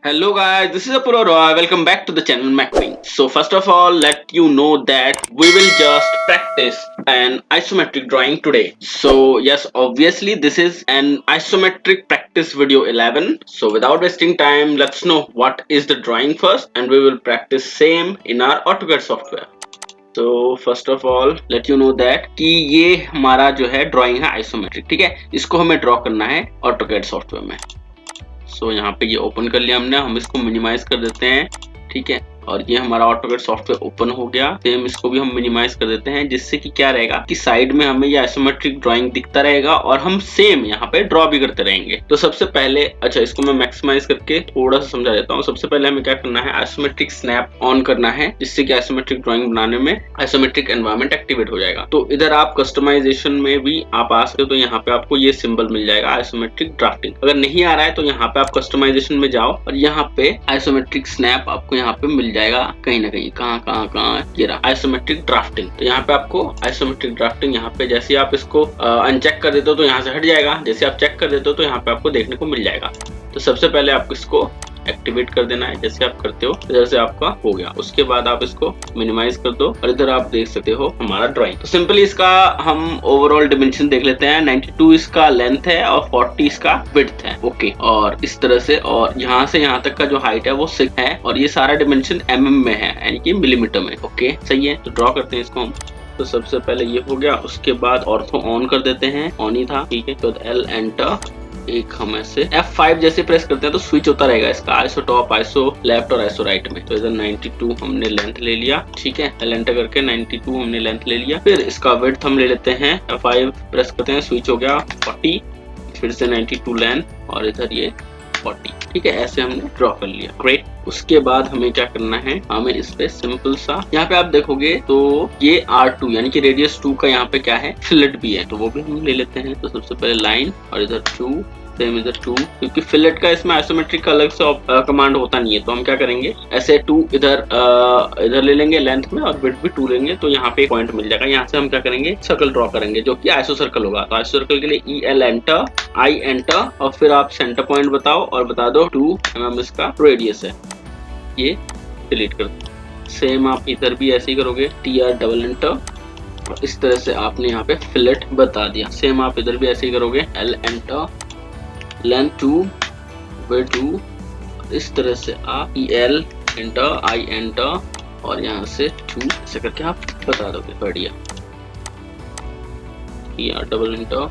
Hello guys, this is Apurva Roy. Welcome back to the channel MacWing. So first of all, let you know that we will just practice an isometric drawing today. So yes, obviously this is an isometric practice video 11. So without wasting time, let's know what is the drawing first and we will practice same in our AutoCAD software. तो first of all let you know that कि ये हमारा जो है drawing है isometric, ठीक है। इसको हमें ड्रॉ करना है ऑटोकैड सॉफ्टवेयर में। सो यहाँ पे ये ओपन कर लिया हमने, हम इसको मिनिमाइज कर देते हैं, ठीक है। और ये हमारा ऑटोकैड सॉफ्टवेयर ओपन हो गया। सेम इसको भी हम मिनिमाइज कर देते हैं, जिससे कि क्या रहेगा कि साइड में हमें ये आइसोमेट्रिक ड्राइंग दिखता रहेगा और हम सेम यहाँ पे ड्रॉ भी करते रहेंगे। तो सबसे पहले अच्छा इसको मैं मैक्सिमाइज करके थोड़ा सा समझा देता हूँ। सबसे पहले हमें क्या करना है, आइसोमेट्रिक स्नैप ऑन करना है, जिससे कि आइसोमेट्रिक ड्राइंग बनाने में आइसोमेट्रिक एनवायरनमेंट एक्टिवेट हो जाएगा। तो इधर आप कस्टमाइजेशन में भी आप आ सकते हो, तो यहाँ पे आपको ये सिंबल मिल जाएगा आइसोमेट्रिक ड्राफ्टिंग। अगर नहीं आ रहा है तो यहाँ पे आप कस्टमाइजेशन में जाओ और यहाँ पे आइसोमेट्रिक स्नैप आपको यहाँ पे मिल जाएगा कहीं ना कहीं। कहाँ ये रहा आइसोमेट्रिक ड्राफ्टिंग। तो यहाँ पे आपको आइसोमेट्रिक ड्राफ्टिंग यहाँ पे जैसे आप इसको अनचेक कर देते हो तो यहाँ से हट जाएगा, जैसे आप चेक कर देते हो तो यहाँ पे आपको देखने को मिल जाएगा। तो सबसे पहले आपको इसको एक्टिवेट कर देना है, जैसे आप करते हो इधर से आपका हो गया। उसके बाद आप इसको मिनिमाइज कर दो और इधर आप देख सकते हो हमारा ड्राइंग। तो सिंपली इसका हम ओवरऑल डिमेंशन देख लेते हैं। 92 इसका लेंथ है और 40 इसका विड्थ है, ओके। और इस तरह से, और यहाँ से यहाँ तक का जो हाइट है वो 6 है और ये सारा डिमेंशन mm में है, यानी कि मिलीमीटर में, ओके सही है। तो ड्रॉ करते हैं इसको हम। तो सबसे पहले ये हो गया, उसके बाद ऑर्थो ऑन कर देते हैं, ऑन ही था, ठीक है। तो L एंटर, एक हम ऐसे F5 जैसे प्रेस करते हैं तो स्विच होता रहेगा इसका आइसो टॉप, आइसो लेफ्ट और आइसो राइट में। तो इधर 92 हमने लेंथ ले लिया, ठीक है। L एंटर करके 92 हमने लेंथ ले लिया। फिर इसका विड्थ हम ले लेते हैं, F5 प्रेस करते हैं, स्विच हो गया 40, फिर से 92 लेंथ और इधर ये 40, ठीक है। ऐसे हमने ड्रॉ कर लिया, ग्रेट। उसके बाद हमें क्या करना है, हमें इस पे सिंपल सा, यहाँ पे आप देखोगे तो ये R2 यानी कि रेडियस 2 का यहाँ पे क्या है, फिलेट भी है, तो वो भी हम ले लेते हैं। तो सबसे पहले लाइन और इधर 2, सेम इधर 2, क्योंकि फिलेट का इसमें आइसोमेट्रिक का अलग से कमांड होता नहीं है, तो हम क्या करेंगे ऐसे 2 इधर ले लेंगे लेंथ में और विड्थ भी 2 लेंगे, तो यहाँ पे एक पॉइंट मिल जाएगा। यहाँ से हम क्या करेंगे, सर्कल ड्रॉ करेंगे जो कि आइसो सर्कल होगा। तो आइसो सर्कल के लिए EL एंटर, I एंटर और फिर आप सेंटर पॉइंट बताओ और बता दो 2 mm इसका रेडियस है, ये डिलीट कर दो। सेम आप इधर भी ऐसे ही करोगे, TR डबल एंटर और इस तरह से आपने यहाँ पे फिलेट बता दिया। सेम आप इधर भी ऐसे ही करोगे, L एंटर, लेंथ 2, विड्थ 2, इस तरह से आप EL एंटर, I एंटर और यहाँ से 2 ऐसे करके आप बता दोगे, बढ़िया। TR डबल एंटर,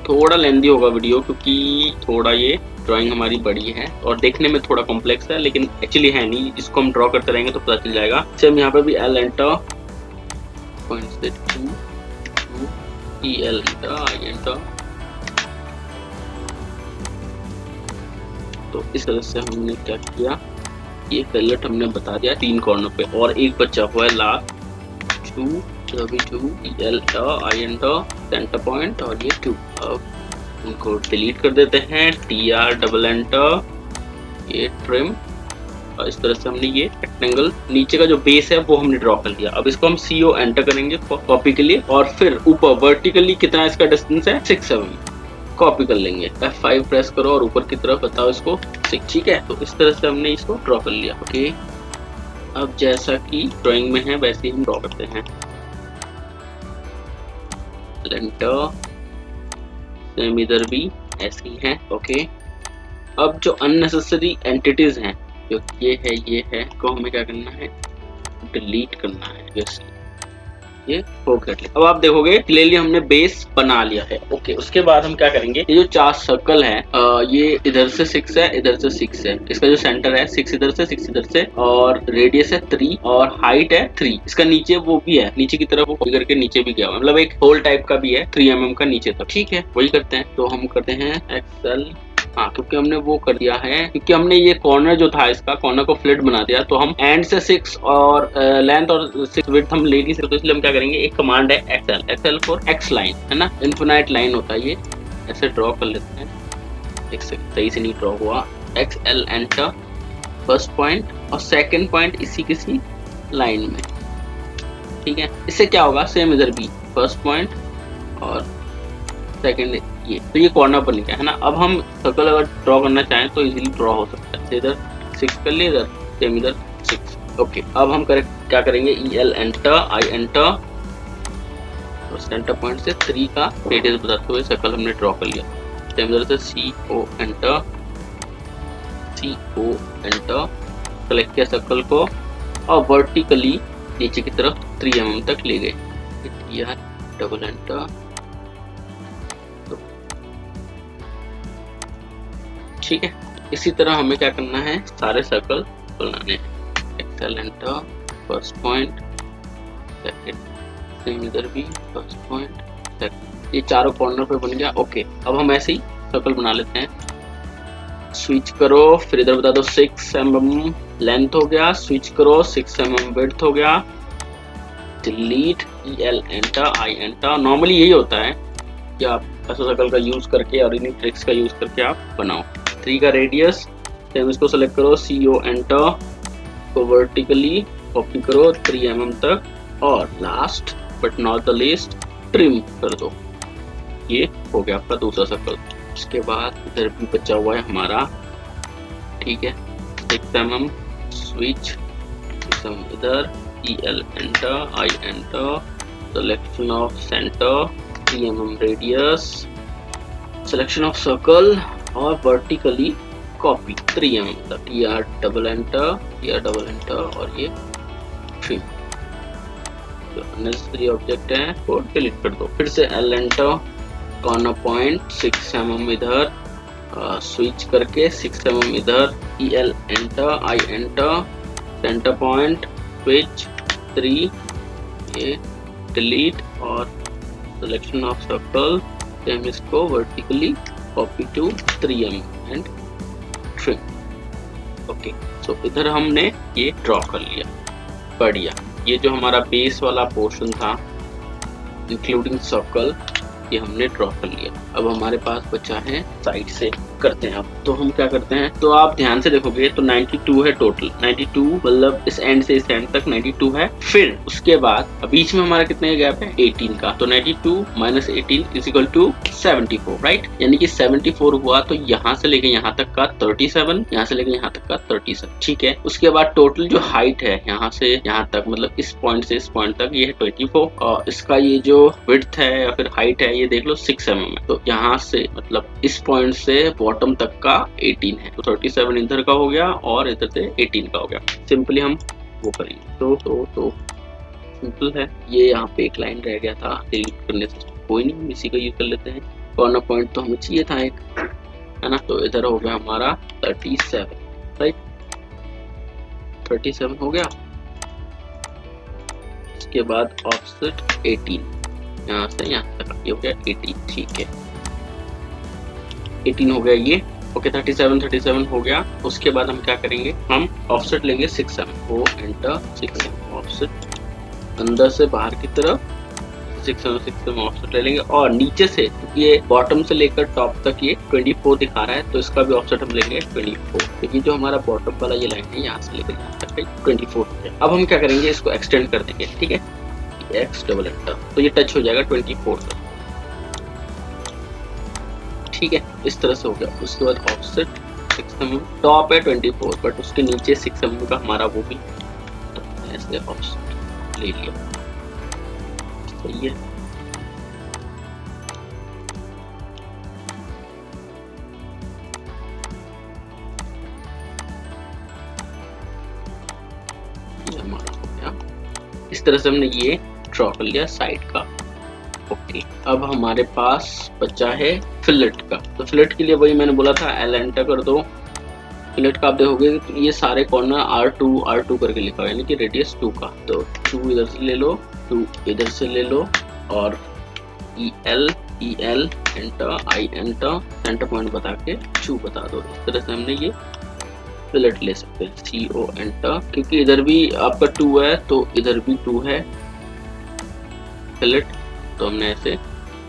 थोड़ा लेंदी होगा वीडियो क्योंकि थोड़ा ये ड्राइंग हमारी बड़ी है और देखने में थोड़ा कॉम्प्लेक्स है, लेकिन एक्चुअली है नहीं। इसको हम ड्रॉ करते रहेंगे तो पता चल जाएगा। सेम यहाँ पे भी L एंटर, पॉइंट से 2, EL एंटर, I एंटर। तो इस तरह से हमने क्या किया, ये फिलेट हमने बता दिया 3 कॉर्नर पे और एक बचा हुआ है लास्ट 2, सभी 2, EL enter, I enter, centre point और ये 2। अब इनको डिलीट कर देते हैं, TR डबल एंटर, ये ट्रिम और इस तरह से हमने ये रेक्टेंगल नीचे का जो बेस है वो हमने ड्रॉ कर लिया। अब इसको हम CO एंटर करेंगे कॉपी के लिए और फिर ऊपर वर्टिकली कितना इसका डिस्टेंस है, 6 mm कॉपी कर लेंगे। F5 प्रेस करो और ऊपर की तरफ बताओ इसको 6, ठीक है। तो इस तरह से हमने इसको ड्रॉ कर लिया, ओके। अब जैसा कि ड्राइंग में है वैसे ही हम ड्रॉ करते हैं, लेंटर, सेम इधर भी ऐसे ही है, ओके। अब जो अननेसेसरी एंटिटीज हैं, जो ये है को हमें क्या करना है, डिलीट करना है, जैसे ये हो गया। अब आप देखोगे क्लियरली हमने बेस बना लिया है, ओके। उसके बाद हम क्या करेंगे, ये जो 4 सर्कल है, ये इधर से 6 है, इधर से 6 है, इसका जो सेंटर है 6 इधर से 6 इधर से और रेडियस है 3 और हाइट है 3। इसका नीचे वो भी है, नीचे की तरफ वो कॉपी करके नीचे भी गया, मतलब एक होल टाइप का भी है 3 mm का नीचे तक, ठीक है। वही करते हैं, तो हम करते हैं एक्सेल, हाँ क्योंकि हमने वो कर दिया है, क्योंकि हमने ये कॉर्नर जो था इसका कॉर्नर को फ्लिट बना दिया, तो हम एंड से 6 और लेंथ और 6 विड्थ हम ले नहीं सकते, तो इसलिए हम क्या करेंगे, एक कमांड है एक्सेल फॉर एक्स लाइन, है ना, इन्फिनाइट लाइन होता है ये, ऐसे ड्रॉ कर लेते हैं। एक सेकंड, सही से नहीं ड्रॉ हुआ, XL एंटर, फर्स्ट पॉइंट और सेकंड पॉइंट इसी किसी लाइन में, ठीक है। इससे क्या होगा, सेम इधर भी फर्स्ट पॉइंट और सेकंड ये, तो ये कॉर्नर बन गया है ना। अब हम सर्कल अगर ड्रॉ करना चाहें तो इजीली ड्रॉ हो सकता है। इधर 6 कर लिए, इधर सेम इधर 6। ओके, अब हम क्या करेंगे, EL एंटर, I एंटर, तो सेंटर पॉइंट से 3 का रेडियस बताते हुए सर्कल हमने ड्रॉ कर लिया। सेम इधर से CO enter, CO enter, select किया सर्कल को और वर्टिकली नीचे की तरफ 3 mm तक ले गए। यहाँ डबल एंटर, ठीक है। इसी तरह हमें क्या करना है, सारे सर्कल बनाने हैं। Excel enter, first point, second, same इधर भी फर्स्ट पॉइंट, सेकंड, ये चारों कॉर्नर पे बन गया। ओके, अब हम ऐसे ही सर्कल बना लेते हैं। स्विच करो, फिर इधर बता दो 6 mm लेंथ हो गया, स्विच करो 6 mm विड्थ हो गया, delete, EL enter, I enter. Normally यही होता है कि आप ऐसा सर्कल का यूज करके और इन्हीं ट्रिक्स का यूज करके आप बनाओ। 3 का रेडियस, सेम इसको सेलेक्ट करो, CO एंटर, को वर्टिकली कॉपी करो 3 mm तक और last but not the least trim कर दो। ये हो गया आपका दूसरा सर्कल। उसके बाद इधर भी बचा हुआ है हमारा, ठीक है, 6 mm स्विच, इधर EL enter, I enter, selection of centre, 3 mm radius, selection of circle और वर्टिकली कॉपी 3 mm तक। TR डबल एंटर और ये ट्रिम। जो अननेसेसरी ऑब्जेक्ट है वो डिलीट कर दो। फिर से L enter, corner point 6 mm इधर, स्विच करके 6 mm इधर, EL enter, I enter, centre point, switch 3, ये डिलीट और सिलेक्शन ऑफ सर्कल, सेम इसको vertically copy to 3 mm and trim. Okay, so इधर हमने ये ड्रॉ कर लिया। बढ़िया, ये जो हमारा बेस वाला पोर्शन था इंक्लूडिंग सर्कल, ये हमने ड्रॉ कर लिया। अब हमारे पास बचा है साइड से करते हैं। अब तो हम क्या करते हैं, तो आप ध्यान से देखोगे तो 92 है टोटल, 92 मतलब इस एंड से इस एंड तक 92 है। फिर उसके बाद बीच में हमारा कितने गैप है, 18 का, तो 92 minus 18 is equal to 74, right. यानी कि 74 हुआ, तो यहाँ से लेके यहाँ तक का 37, यहाँ से लेके यहाँ तक का 37, ठीक है। उसके बाद टोटल जो हाइट है यहाँ से यहाँ तक, मतलब इस पॉइंट से इस पॉइंट तक, ये है 24 और इसका ये जो विड्थ है या फिर हाइट है ये देख लो 6 mm है। तो यहाँ से मतलब इस पॉइंट से बॉटम तक का 18 है, तो 37 इधर का हो गया और इधर से 18 का हो गया। सिंपली हम वो करेंगे तो सिंपल है। ये यहाँ पे एक लाइन रह गया था, डिलीट करने से कोई नहीं, इसी का यूज कर लेते हैं। कॉर्नर पॉइंट तो हमें चाहिए था एक, है ना, तो इधर हो गया हमारा 37, राइट, 37 हो गया। इसके बाद ऑफसेट 18, यहाँ से यहाँ तक ये हो गया 18, ठीक है, 18 हो गया ये। ओके, 37 हो गया। उसके बाद हम क्या करेंगे, हम ऑफसेट लेंगे 6 mm, वो एंटर 6 mm ऑफसेट, अंदर से बाहर की तरफ 6 mm ऑफसेट ले लेंगे और नीचे से ये बॉटम से लेकर टॉप तक ये 24 दिखा रहा है, तो इसका भी ऑफसेट हम लेंगे 24, क्योंकि जो हमारा बॉटम वाला ये लाइन है यहाँ से लेकर यहाँ तक 24 है। अब हम क्या करेंगे, इसको एक्सटेंड कर देंगे, ठीक है, X डबल एंटर, तो ये टच हो जाएगा 24 तक, ठीक है, इस तरह से हो गया। उसके बाद ऑफसेट 6 mm, टॉप है 24 बट उसके नीचे 6 mm का हमारा वो भी, तो ऐसे ऑफसेट ले लिया, सही है। ये हमारा हो गया, इस तरह से हमने ये ड्रॉ कर लिया साइड का। ओके, अब हमारे पास बचा है फिलेट का। तो फिलेट के लिए वही मैंने बोला था, L एंटर कर दो। फिलेट का आप देखोगे तो ये सारे कॉर्नर R2 करके लिखा है, यानी कि रेडियस 2 का, तो 2 इधर से ले लो, 2 इधर से ले लो और EL enter, I enter, centre point बता के 2 बता दो। इस तरह से हमने ये फिलेट ले सकते हैं। CO एंटर, क्योंकि इधर भी आपका 2 है तो इधर भी 2 है फिलेट, तो हमने ऐसे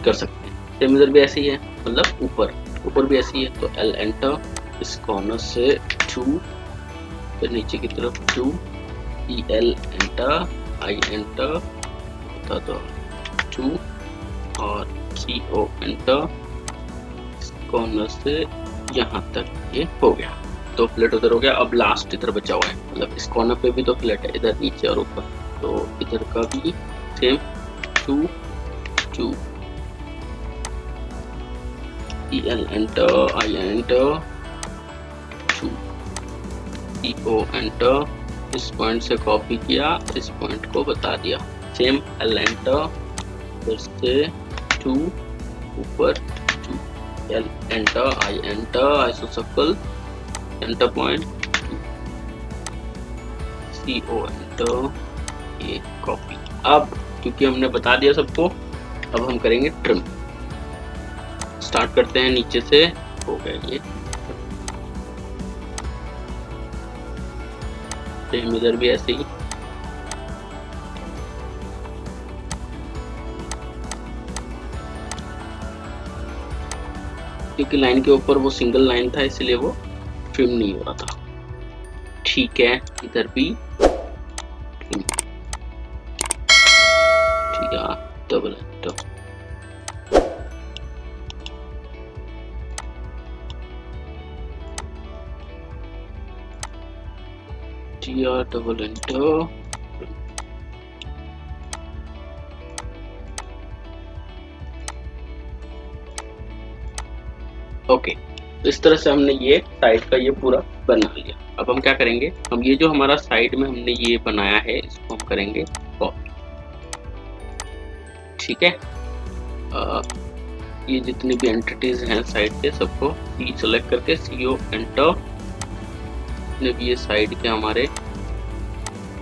कर सकते हैं। सेम इधर भी ऐसे ही है, मतलब ऊपर भी ऐसे ही है, तो L एंटर, इस कॉर्नर से 2, फिर नीचे की तरफ 2, EL एंटर, I एंटर, बता दो 2 और CO एंटर, कॉर्नर से यहाँ तक ये हो गया। तो फिलेट उधर हो गया। अब लास्ट इधर बचा हुआ है, मतलब इस कॉर्नर पे भी तो फिलेट है, इधर नीचे और ऊपर, तो इधर का भी same 2 2 EL enter, I enter, 2 CO enter, इस पॉइंट से कॉपी किया, इस पॉइंट को बता दिया, सेम L एंटर, फिर से 2 ऊपर 2 L enter, I enter, isocircle centre point, CO enter, ये कॉपी। अब क्योंकि हमने बता दिया सबको, अब हम करेंगे ट्रिम। स्टार्ट करते हैं नीचे से, हो गया ये, सेम इधर भी ऐसे ही, क्योंकि लाइन के ऊपर वो सिंगल लाइन था इसलिए वो ट्रिम नहीं हो रहा था। ठीक है, इधर भी ट्रिम, ठीक है, double enter, TR double enter, okay. तो इस तरह से हमने ये साइड का ये पूरा बना लिया। अब हम क्या करेंगे, हम ये जो हमारा साइड में हमने ये बनाया है इसको हम करेंगे कॉपी। ठीक है, ये जितनी भी एंटिटीज हैं साइड के सबको C सेलेक्ट करके CO एंटर, जितने भी ये साइड के हमारे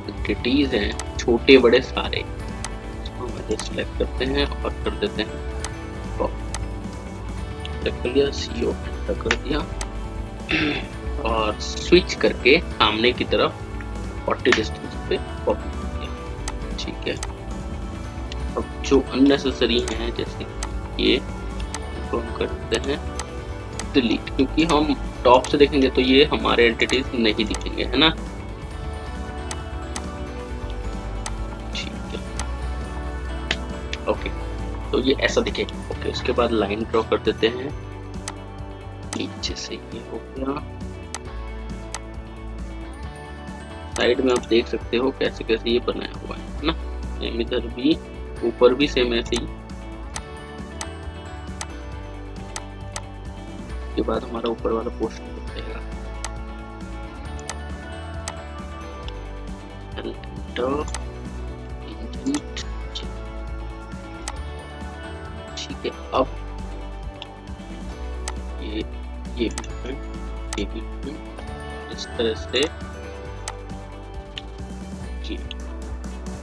एंटिटीज हैं छोटे बड़े सारे, इसको हम सेलेक्ट करते हैं और कर देते हैं कॉपी। कर लिया, CO एंटर कर दिया और स्विच करके सामने की तरफ 40 डिस्टेंस पे कॉपी कर दिया। ठीक है, अब जो अननेसेसरी हैं जैसे ये तो हम कर देते हैं डिलीट, क्योंकि हम टॉप से देखेंगे तो ये हमारे एंटिटीज नहीं दिखेंगे, है ना। ठीक है, ओके, तो ये ऐसा दिखेगा। ओके, उसके बाद लाइन ड्रॉ कर देते हैं नीचे से, ये हो गया। साइड में आप देख सकते हो कैसे कैसे ये बनाया हुआ है ना। सेम इधर भी, ऊपर भी सेम ऐसे ही। के बाद हमारा ऊपर वाला पोर्शन हो जाएगा, ठीक है। अब ये भी इस तरह से जी।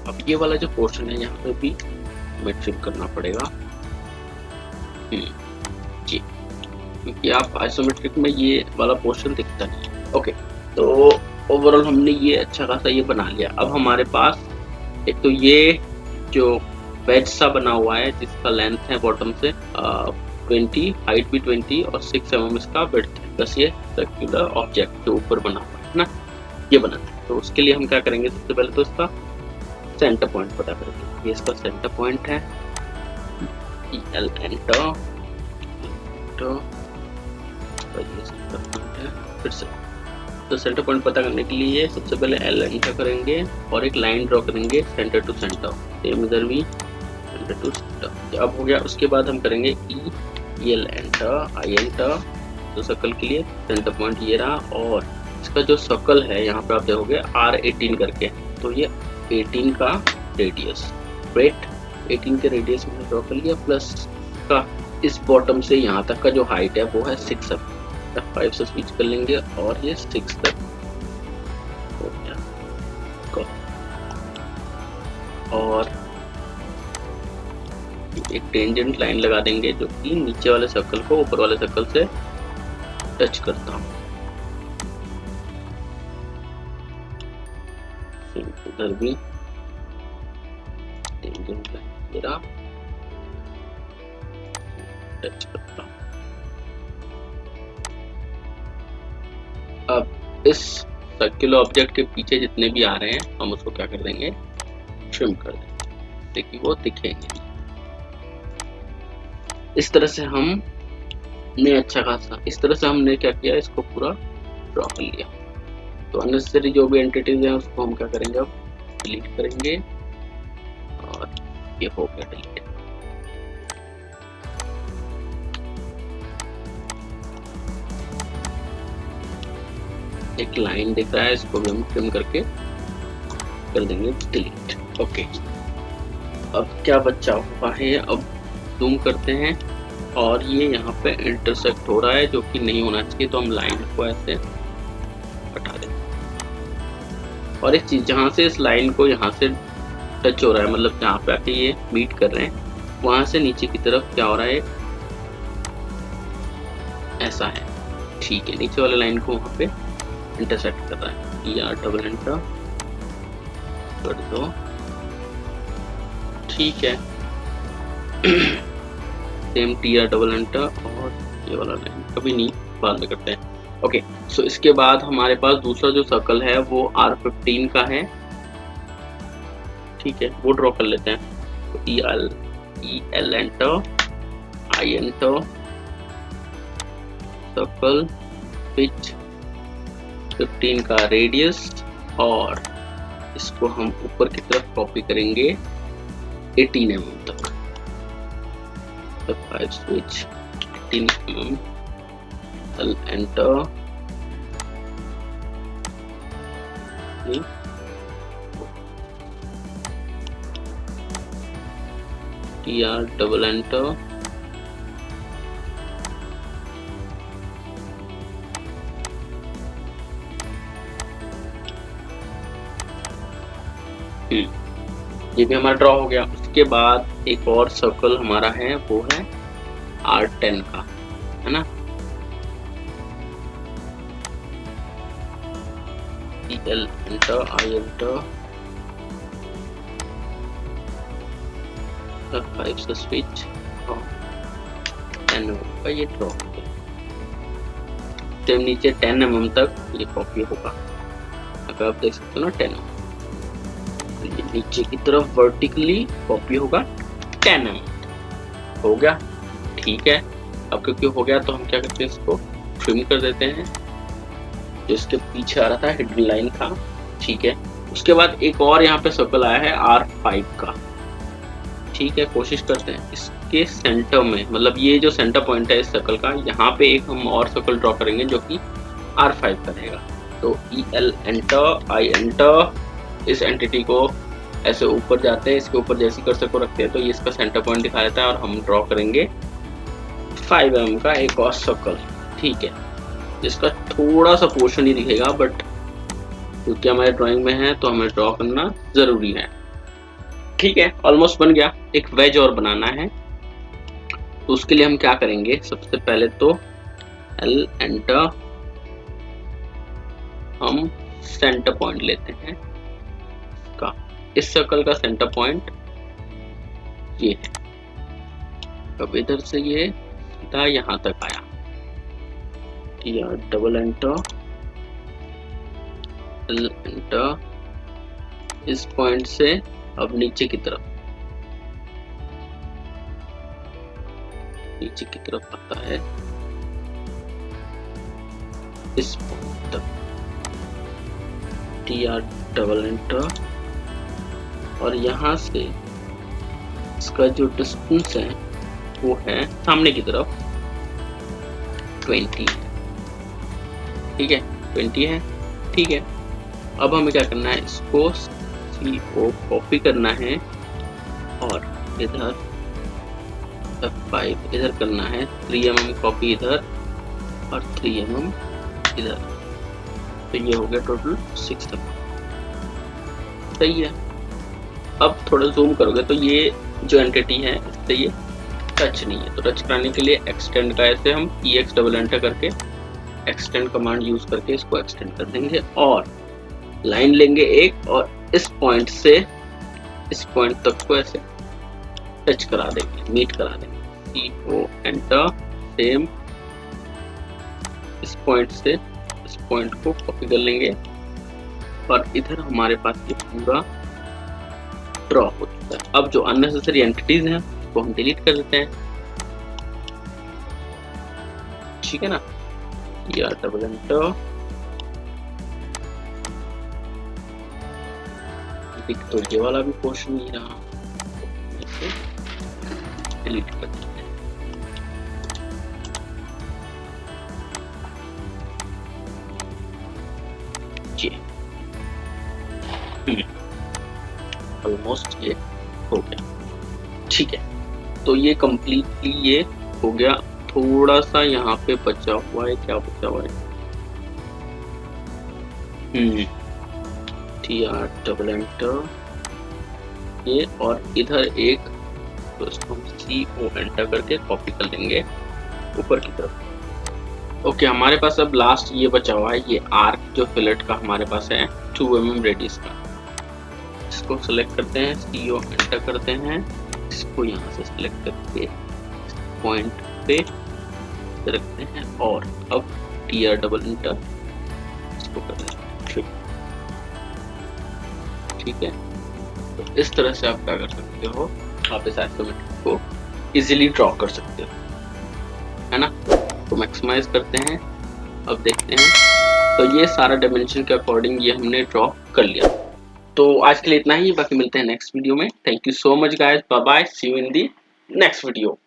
अब ये वाला जो पोर्शन है यहाँ पे भी हमें ट्रिम करना पड़ेगा जी, क्योंकि आप आइसोमेट्रिक में ये वाला पोर्शन दिखता नहीं। ओके, तो ओवरऑल हमने ये अच्छा खासा ये बना लिया। अब हमारे पास एक तो ये जो वेज सा बना हुआ है जिसका लेंथ है बॉटम से 20, हाइट भी 20 और 6 mm इसका विड्थ है, बस ये सर्कुलर ऑब्जेक्ट जो ऊपर बना हुआ है ना, ये बनाना है। तो उसके लिए हम क्या करेंगे, सबसे पहले तो इसका सेंटर पॉइंट पता करेंगे। ये इसका सेंटर पॉइंट है, EL एंटर, तो ये सेंटर पॉइंट है। फिर से तो सेंटर पॉइंट पता करने के लिए सबसे पहले L एंटर करेंगे और एक लाइन ड्रॉ करेंगे सेंटर टू सेंटर, सेम इधर भी सेंटर टू सेंटर। अब हो गया, उसके बाद हम करेंगे EL एंटर, I एंटर, तो सर्कल के लिए सेंटर पॉइंट ये रहा। और इसका जो सर्कल है यहाँ पे आप देखोगे R18 करके, तो ये 18 का रेडियस, वेट 18 के रेडियस में ड्रॉ कर लिया, प्लस का इस बॉटम से यहाँ तक का जो हाइट है वो है 6 F5 से स्विच कर लेंगे और ये 6 तक हो गया। और एक टेंजेंट लाइन लगा देंगे जो कि नीचे वाले सर्कल को ऊपर वाले सर्कल से टच करता हूँ। इधर भी टेंजेंट लाइन मेरा टच करता हूँ। अब इस सर्कुलर ऑब्जेक्ट के पीछे जितने भी आ रहे हैं हम उसको क्या कर देंगे, ट्रिम कर देंगे, ताकि वो दिखेंगे। इस तरह से हम ने अच्छा खासा इस तरह से हमने क्या किया, इसको पूरा ड्रॉ कर लिया। तो अननेसेसरी जो भी एंटिटीज हैं उसको हम क्या करेंगे, अब डिलीट करेंगे और ये हो गया डिलीट। एक लाइन दिख रहा है, इसको भी हम ट्रिम करके कर देंगे डिलीट। ओके, अब क्या बचा हुआ है, अब जूम करते हैं और ये यहाँ पे इंटरसेक्ट हो रहा है जो कि नहीं होना चाहिए, तो हम लाइन को ऐसे हटा देंगे। और एक चीज, जहाँ से इस लाइन को यहाँ से टच हो रहा है, मतलब जहाँ पे आके ये मीट कर रहे हैं, वहां से नीचे की तरफ क्या हो रहा है, ऐसा है। ठीक है, नीचे वाले लाइन को वहाँ पे इंटरसेक्ट कर रहा है। या डबल एंटर कर दो, ठीक है। सेम टी डबल एंटर और ये वाला लाइन कभी नहीं, बाद में करते हैं। ओके, सो इसके बाद हमारे पास दूसरा जो सर्कल है वो R15 का है, ठीक है, वो ड्रॉ कर लेते हैं। तो E L enter, I enter, circle, pitch 15 का रेडियस, और इसको हम ऊपर की तरफ कॉपी करेंगे 18 mm तक। 5 switch 18 mm, L enter, T R double enter, ये भी हमारा ड्रॉ हो गया। उसके बाद एक और सर्कल हमारा है, वो है R10 का, है ना। एल एंटर, आई एंटर, 5 से स्विच और 10 mm का ये ड्रॉ हो गया। सेम नीचे 10 mm तक ये कॉपी होगा, अगर आप देख सकते हो ना 10 mm, नीचे की तरफ वर्टिकली कॉपी होगा 10 mm। हो गया, ठीक है। अब क्योंकि हो गया तो हम क्या करते हैं, इसको ट्रिम कर देते हैं, जो इसके पीछे आ रहा था हिडन लाइन था, ठीक है। उसके बाद एक और यहाँ पे सर्कल आया है R5 का, ठीक है। कोशिश करते हैं इसके सेंटर में, मतलब ये जो सेंटर पॉइंट है इस सर्कल का, यहाँ पे एक हम और सर्कल ड्रॉ करेंगे जो कि R5 का रहेगा। तो E L enter, I enter, इस एंटिटी को ऐसे ऊपर जाते हैं, इसके ऊपर जैसे कर्सर को रखते हैं तो ये इसका सेंटर पॉइंट दिखा देता है, और हम ड्रॉ करेंगे 5 mm का एक और सर्कल, ठीक है, जिसका थोड़ा सा पोर्शन ही दिखेगा, बट क्योंकि हमारे ड्राइंग में है तो हमें ड्रॉ करना जरूरी है, ठीक है। ऑलमोस्ट बन गया। एक वेज और बनाना है, तो उसके लिए हम क्या करेंगे, सबसे पहले तो एल एंटर, हम सेंटर पॉइंट लेते हैं का, इस सर्कल का सेंटर पॉइंट ये है। अब इधर से ये सीधा यहाँ तक आया, या डबल एंटर, एल एंटर, इस पॉइंट से अब नीचे की तरफ आता है इस पॉइंट तक, टी आर डबल एंटर, और यहाँ से इसका जो डिस्टेंस है वो है सामने की तरफ 20, ठीक है, 20 है, ठीक है। अब हमें क्या करना है, इसको सी को कॉपी करना है और इधर F5 इधर करना है, 3 mm कॉपी इधर और 3 mm इधर, तो ये हो गया टोटल 6 mm, सही है। अब थोड़ा जूम करोगे तो ये जो एंटिटी है इससे ये टच नहीं है, तो टच कराने के लिए एक्सटेंड का ऐसे हम EX डबल एंटर करके एक्सटेंड कमांड यूज करके इसको एक्सटेंड कर देंगे, और लाइन लेंगे एक, और इस पॉइंट से इस पॉइंट तक को ऐसे टच करा देंगे, मीट करा देंगे। CO एंटर, सेम इस पॉइंट से इस पॉइंट को कॉपी कर लेंगे, और इधर हमारे पास ये पूरा ड्रॉ हो चुका है। अब जो अननेसेसरी एंटिटीज हैं उसको हम डिलीट कर देते हैं। ठीक है ना। यार डबल एंटर, तो ये वाला भी पोर्शन नहीं रहा, इसे डिलीट कर देते हैं। ऑलमोस्ट ये हो गया, ठीक है। तो ये कंप्लीटली ये हो गया। थोड़ा सा यहाँ पे बचा हुआ है, क्या बचा हुआ है, TR डबल एंटर ये, और इधर एक, तो इसको हम CO एंटर करके कॉपी कर लेंगे ऊपर की तरफ। ओके, हमारे पास अब लास्ट ये बचा हुआ है, ये आर्क जो फिलेट का हमारे पास है 2 mm रेडियस का। इसको सेलेक्ट करते हैं, CO एंटर करते हैं, इसको यहाँ से सेलेक्ट करके पॉइंट पे रखते हैं, और अब TR डबल एंटर इसको कर देते हैं। ठीक है, तो इस तरह से आप क्या कर सकते हो, आप इस आइसोमेट्रिक को इजीली ड्रॉ कर सकते हो, है ना। तो मैक्सिमाइज करते हैं, अब देखते हैं। तो ये सारा डायमेंशन के अकॉर्डिंग ये हमने ड्रॉ कर लिया। तो आज के लिए इतना ही, बाकी मिलते हैं नेक्स्ट वीडियो में। Thank you so much guys, bye bye, see you in the next video.